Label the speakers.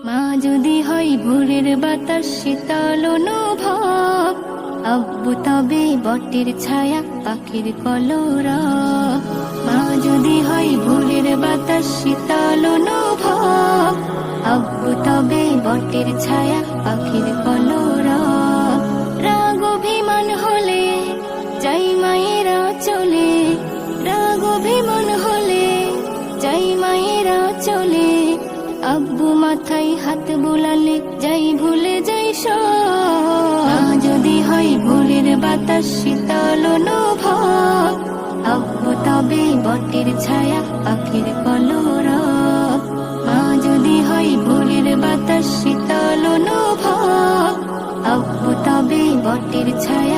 Speaker 1: মা যদি হয় ভোরের বাতাস শীতল অনুভব, আব্বু তবে বটের ছায়া পাখির কলরব। মা যদি হয় ভোরের বাতাস শীতল অনুভব, আব্বু তবে বটের ছায়া পাখির কলরব। রাগ অভিমান হলে যাই মায়েরা চলে, রাগ অভিমান হলে যাই মায়েরা চলে। আব্বু মাথায় হাত বুলালে যাই ভুলে যাই সব। মা যদি হয় ভোরের বাতাস শীতল অনুভব, আব্বু তবে বটের ছায়া পাখির কলরব। মা যদি হয় ভোরের বাতাস শীতল অনুভব, আব্বু তবে বটের ছায়া